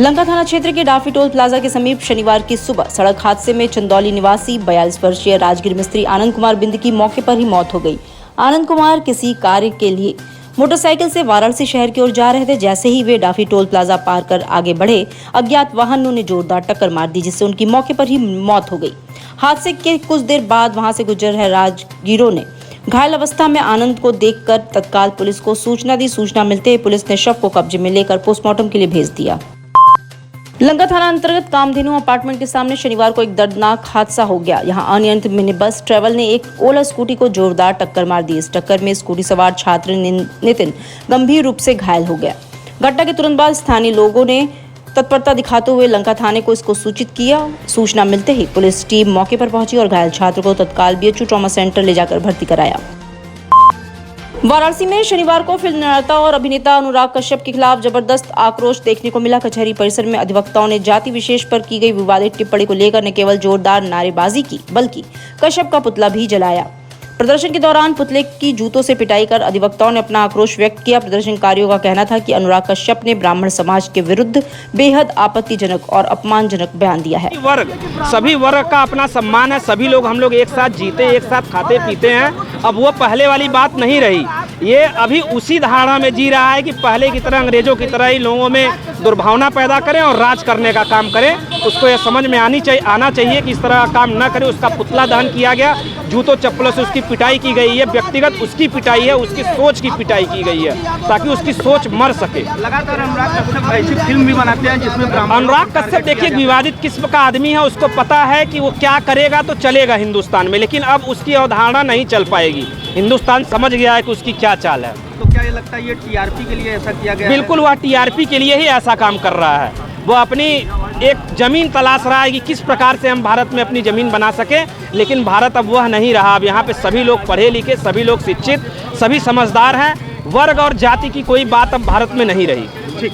लंका थाना क्षेत्र के डाफी टोल प्लाजा के समीप शनिवार की सुबह सड़क हादसे में चंदौली निवासी 42 वर्षीय राजगीर मिस्त्री आनंद कुमार बिंद की मौके पर ही मौत हो गई। आनंद कुमार किसी कार्य के लिए मोटरसाइकिल से वाराणसी शहर की ओर जा रहे थे। जैसे ही वे डाफी टोल प्लाजा पार कर आगे बढ़े, अज्ञात वाहनों ने जोरदार टक्कर मार दी, जिससे उनकी मौके पर ही मौत हो गई। हादसे के कुछ देर बाद वहां से गुजर रहे राजगीरों ने घायल अवस्था में आनंद को देखकर तत्काल पुलिस को सूचना दी। सूचना मिलते ही पुलिस ने शव को कब्जे में लेकर पोस्टमार्टम के लिए भेज दिया। लंका थाना अंतर्गत कामधेनु अपार्टमेंट के सामने शनिवार को एक दर्दनाक हादसा हो गया। यहां अनियंत्रित मिनी बस ट्रेवल ने एक ओला स्कूटी को जोरदार टक्कर मार दी। इस टक्कर में स्कूटी सवार छात्र नितिन गंभीर रूप से घायल हो गया। घटना के तुरंत बाद स्थानीय लोगों ने तत्परता दिखाते हुए लंका थाने को इसको सूचित किया। सूचना मिलते ही पुलिस टीम मौके पर पहुंची और घायल छात्र को तत्काल बीएचयू ट्रॉमा सेंटर ले जाकर भर्ती कराया। वाराणसी में शनिवार को फिल्म निर्माता और अभिनेता अनुराग कश्यप के खिलाफ जबरदस्त आक्रोश देखने को मिला। कचहरी परिसर में अधिवक्ताओं ने जाति विशेष पर की गई विवादित टिप्पणी को लेकर न केवल जोरदार नारेबाजी की, बल्कि कश्यप का पुतला भी जलाया। प्रदर्शन के दौरान पुतले की जूतों से पिटाई कर अधिवक्ताओं ने अपना आक्रोश व्यक्त किया। प्रदर्शनकारियों का कहना था कि अनुराग कश्यप ने ब्राह्मण समाज के विरुद्ध बेहद आपत्तिजनक और अपमानजनक बयान दिया है। सभी वर्ग का अपना सम्मान है। सभी लोग हम लोग एक साथ जीते, एक साथ खाते पीते हैं। अब वो पहले वाली बात नहीं रही। ये अभी उसी धारणा में जी रहा है कि पहले की तरह अंग्रेजों की तरह ही लोगों में दुर्भावना पैदा करें और राज करने का काम करें। उसको ये समझ में आना चाहिए कि इस तरह का काम न करे। उसका पुतला दहन किया गया, जूतों चप्पलों से उसकी पिटाई की गई है। व्यक्तिगत उसकी पिटाई है, उसकी सोच की पिटाई की गई है ताकि उसकी सोच मर सके। लगातार अनुराग कश्यप ऐसी फिल्म भी बनाते हैं जिसमें अनुराग कश्यप देखिए विवादित किस्म का आदमी है। उसको पता है कि वो क्या करेगा तो चलेगा हिंदुस्तान में, लेकिन अब उसकी अवधारणा नहीं चल पाएगी। हिंदुस्तान समझ गया है कि उसकी क्या चाल है। तो क्या ये लगता है ये टीआरपी के लिए ऐसा किया गया? बिल्कुल, वह टीआरपी के लिए ही ऐसा काम कर रहा है। वो अपनी एक जमीन तलाश रहा है कि किस प्रकार से हम भारत में अपनी जमीन बना सके, लेकिन भारत अब वह नहीं रहा। अब यहाँ पे सभी लोग पढ़े लिखे, सभी लोग शिक्षित, सभी समझदार हैं। वर्ग और जाति की कोई बात अब भारत में नहीं रही।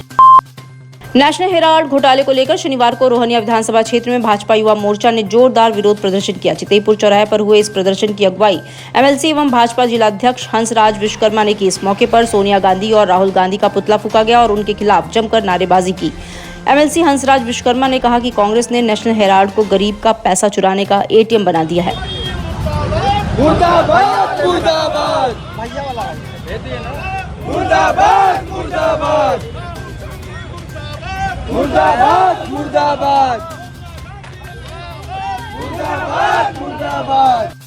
नेशनल हेराल्ड घोटाले को लेकर शनिवार को रोहनिया विधानसभा क्षेत्र में भाजपा युवा मोर्चा ने जोरदार विरोध प्रदर्शन किया। चितेपुर चौराहे पर हुए इस प्रदर्शन की अगुवाई एमएलसी एवं भाजपा जिलाध्यक्ष हंसराज विश्वकर्मा ने की। इस मौके पर सोनिया गांधी और राहुल गांधी का पुतला फूंका गया और उनके खिलाफ जमकर नारेबाजी की। एमएलसी हंसराज विश्वकर्मा ने कहा कि कांग्रेस ने नेशनल हेराल्ड को गरीब का पैसा चुराने का एटीएम बना दिया है। मुर्दाबाद मुर्दाबाद मुर्दाबाद मुर्दाबाद मुर्दाबाद मुर्दाबाद मुर्दाबाद मुर्दाबाद।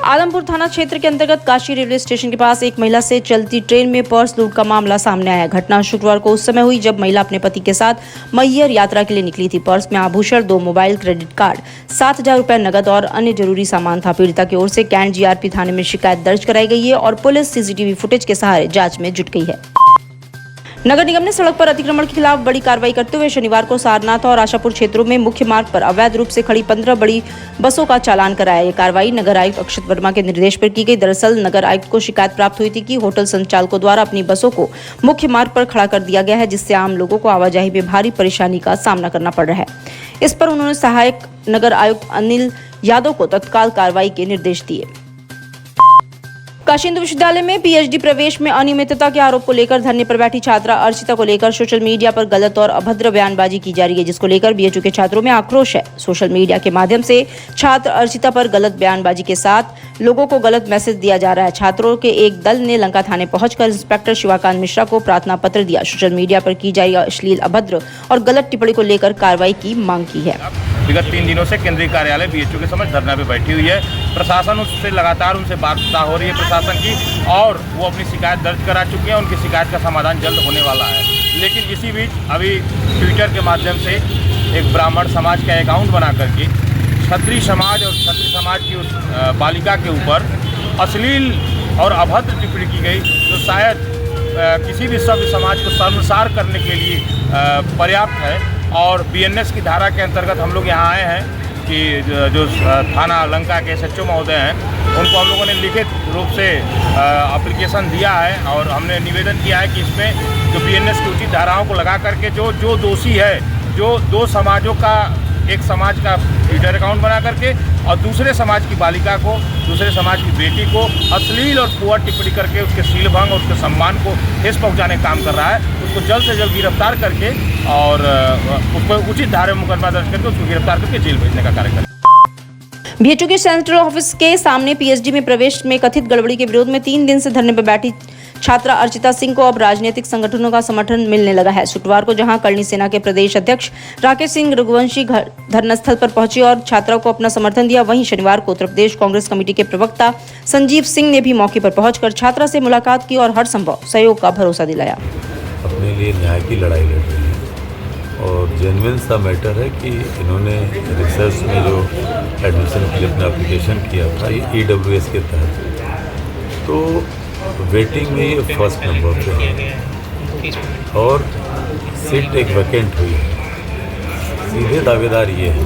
आलमपुर थाना क्षेत्र के अंतर्गत काशी रेलवे स्टेशन के पास एक महिला से चलती ट्रेन में पर्स लूट का मामला सामने आया। घटना शुक्रवार को उस समय हुई जब महिला अपने पति के साथ मैहर यात्रा के लिए निकली थी। पर्स में आभूषण, 2 मोबाइल, क्रेडिट कार्ड, 7,000 रुपए नगद और अन्य जरूरी सामान था। पीड़िता की ओर से कैंट जीआरपी थाने में शिकायत दर्ज कराई गई है और पुलिस सीसीटीवी फुटेज के सहारे जांच में जुट गई है। नगर निगम ने सड़क पर अतिक्रमण के खिलाफ बड़ी कार्रवाई करते हुए शनिवार को सारनाथ और आशापुर क्षेत्रों में मुख्य मार्ग पर अवैध रूप से खड़ी 15 बड़ी बसों का चालान कराया। ये कार्रवाई नगर आयुक्त अक्षत वर्मा के निर्देश पर की गई। दरअसल नगर आयुक्त को शिकायत प्राप्त हुई थी कि होटल संचालकों द्वारा अपनी बसों को मुख्य मार्ग पर खड़ा कर दिया गया है, जिससे आम लोगों को आवाजाही में भारी परेशानी का सामना करना पड़ रहा है। इस पर उन्होंने सहायक नगर आयुक्त अनिल यादव को तत्काल कार्रवाई के निर्देश दिए। काशी हिंदू विश्वविद्यालय में पीएचडी प्रवेश में अनियमितता के आरोप को लेकर धरने पर बैठी छात्रा अर्चिता को लेकर सोशल मीडिया पर गलत और अभद्र बयानबाजी की जा रही है, जिसको लेकर बीएचयू के छात्रों में आक्रोश है। सोशल मीडिया के माध्यम से छात्र अर्चिता पर गलत बयानबाजी के साथ लोगों को गलत मैसेज दिया जा रहा है। छात्रों के एक दल ने लंका थाने पहुंचकर इंस्पेक्टर शिवाकांत मिश्रा को प्रार्थना पत्र दिया। सोशल मीडिया पर की जा रही अश्लील, अभद्र और गलत टिप्पणी को लेकर कार्रवाई की मांग की है। विगत 3 दिनों से केंद्रीय कार्यालय बीएचयू के समक्ष धरना पे बैठी हुई है। प्रशासन उससे लगातार उनसे वार्ता हो रही है प्रशासन की, और वो अपनी शिकायत दर्ज करा चुके हैं। उनकी शिकायत का समाधान जल्द होने वाला है। लेकिन इसी बीच अभी ट्विटर के माध्यम से एक ब्राह्मण समाज का अकाउंट बना करके क्षत्रिय समाज और क्षत्रिय समाज की उस बालिका के ऊपर अश्लील और अभद्र टिप्पणी की गई, तो शायद किसी भी सभ्य समाज को शर्मसार करने के लिए पर्याप्त है। और बीएनएस की धारा के अंतर्गत हम लोग यहाँ आए हैं कि जो थाना लंका के एसएचओ महोदय हैं, उनको हम लोगों ने लिखित रूप से एप्लीकेशन दिया है और हमने निवेदन किया है कि इसमें जो बीएनएस की उचित धाराओं को लगा करके जो दोषी है, जो 2 समाजों का एक समाज का ट्विटर अकाउंट बना करके और दूसरे समाज की बालिका को, दूसरे समाज की बेटी को अश्लील और पुअर टिप्पणी करके उसके शीलभंग और उसके सम्मान को ठेस पहुंचाने का काम कर रहा है। उसको जल्द से जल्द गिरफ्तार करके और उसको उचित धारा में मुकदमा दर्ज करके उसको गिरफ्तार करके जेल भेजने का कार्य करें। बीएचयू के सेंट्रल ऑफिस के सामने पीएचडी में प्रवेश में कथित गड़बड़ी के विरोध में 3 दिन से धरने पर बैठी छात्रा अर्चिता सिंह को अब राजनीतिक संगठनों का समर्थन मिलने लगा है। शुक्रवार को जहां करणी सेना के प्रदेश अध्यक्ष राकेश सिंह रघुवंशी धरनास्थल पर पहुंचे और छात्रा को अपना समर्थन दिया, वहीं शनिवार को उत्तर प्रदेश कांग्रेस कमेटी के प्रवक्ता संजीव सिंह ने भी मौके पर पहुंचकर छात्रा से मुलाकात की और हर संभव सहयोग का भरोसा दिलाया। अपने लिए न्याय की लड़ाई लड़ रही है और जेन्युइन सा मैटर है कि इन्होंने रिसर्च में जो एडमिशन के लिए अपना एप्लीकेशन किया था ये EWS के तहत, तो वेटिंग में ये फर्स्ट नंबर पे है और सीट एक वैकेंट हुई है। सीधे दावेदार ये है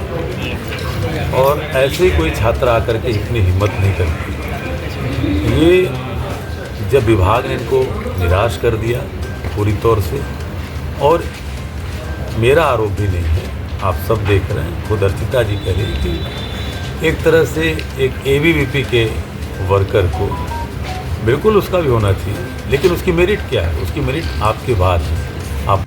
और ऐसे ही कोई छात्र आकर के इतनी हिम्मत नहीं करती। ये जब विभाग ने इनको निराश कर दिया पूरी तौर से, और मेरा आरोप भी नहीं है, आप सब देख रहे हैं, खुद अर्चिता जी कह रही कि एक तरह से एक ABVP के वर्कर को बिल्कुल उसका भी होना चाहिए, लेकिन उसकी मेरिट क्या है? उसकी मेरिट आपके बाद है। आप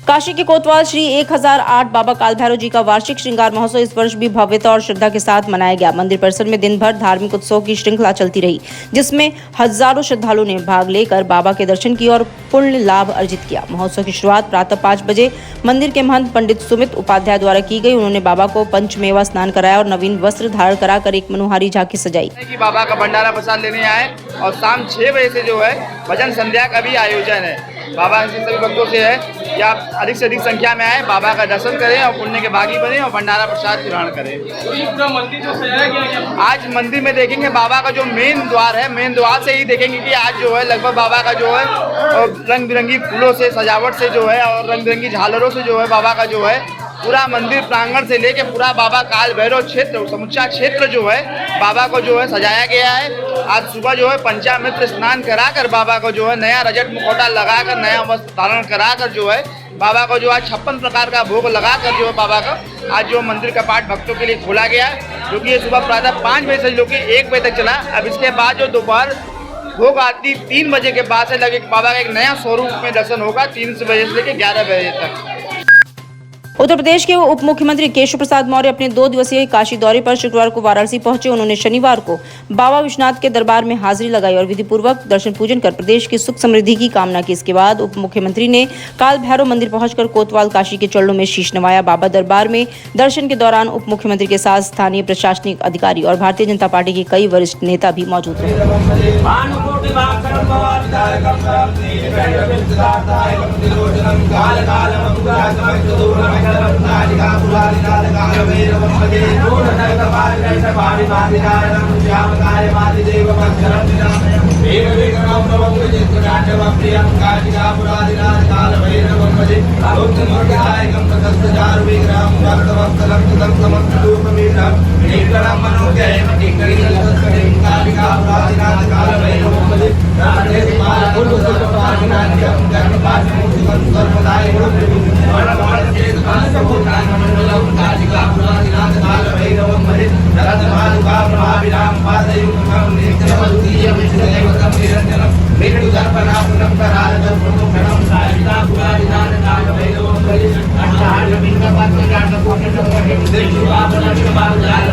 काशी के कोतवाल श्री 1008 बाबा काल भैरव जी का वार्षिक श्रृंगार महोत्सव इस वर्ष भी भव्यता और श्रद्धा के साथ मनाया गया। मंदिर परिसर में दिन भर धार्मिक उत्सव की श्रृंखला चलती रही, जिसमें हजारों श्रद्धालुओं ने भाग लेकर बाबा के दर्शन किए और पुण्य लाभ अर्जित किया। महोत्सव की शुरुआत प्रातः 5 बजे मंदिर के महंत पंडित सुमित उपाध्याय द्वारा की गई। उन्होंने बाबा को पंचमेवा स्नान कराया और नवीन वस्त्र धारण कराकर एक मनोहारी झांकी सजाई। बाबा का भंडारा प्रसाद लेने आए और शाम 6 बजे से जो है भजन संध्या का भी आयोजन है। बाबा से सभी भक्तों से है कि आप अधिक से अधिक संख्या में आए, बाबा का दर्शन करें और पुण्य के भागी बने और भंडारा प्रसाद ग्रहण करें। तो ये पूरा मंदिर जो सजाया गया है, आज मंदिर में देखेंगे बाबा का जो मेन द्वार है, मेन द्वार से ही देखेंगे कि आज जो है लगभग बाबा का जो है रंग बिरंगी फूलों से सजावट से जो है और रंग बिरंगी झालरों से जो है बाबा का जो है पूरा मंदिर प्रांगण से लेके पूरा बाबा काल भैरव क्षेत्र, समुच्चा क्षेत्र जो है बाबा को जो है सजाया गया है। आज सुबह जो है पंचामृत स्नान कराकर बाबा को जो है नया रजत मुखौटा लगाकर नया वस्त्र धारण कराकर जो है बाबा को जो आज 56 प्रकार का भोग लगाकर जो है बाबा का आज जो मंदिर का पाठ भक्तों के लिए खोला गया है, जो कि ये सुबह प्रातः 5 बजे से लेकर 1 बजे तक चला। अब इसके बाद जो दोपहर भोग आरती 3 बजे के बाद से लगे बाबा का एक नया स्वरूप में दर्शन होगा 3 बजे से लेकर 11 बजे तक। उत्तर प्रदेश के उप मुख्यमंत्री केशव प्रसाद मौर्य अपने 2 दिवसीय काशी दौरे पर शुक्रवार को वाराणसी पहुंचे। उन्होंने शनिवार को बाबा विश्वनाथ के दरबार में हाजिरी लगाई और विधि पूर्वक दर्शन पूजन कर प्रदेश की सुख समृद्धि की कामना की। इसके बाद उप मुख्यमंत्री ने काल भैरव मंदिर पहुंचकर कोतवाल काशी के चरणों में शीश नवाया। बाबा दरबार में दर्शन के दौरान उप मुख्यमंत्री के साथ स्थानीय प्रशासनिक अधिकारी और भारतीय जनता पार्टी के कई वरिष्ठ नेता भी मौजूद रहे। Terima kasih.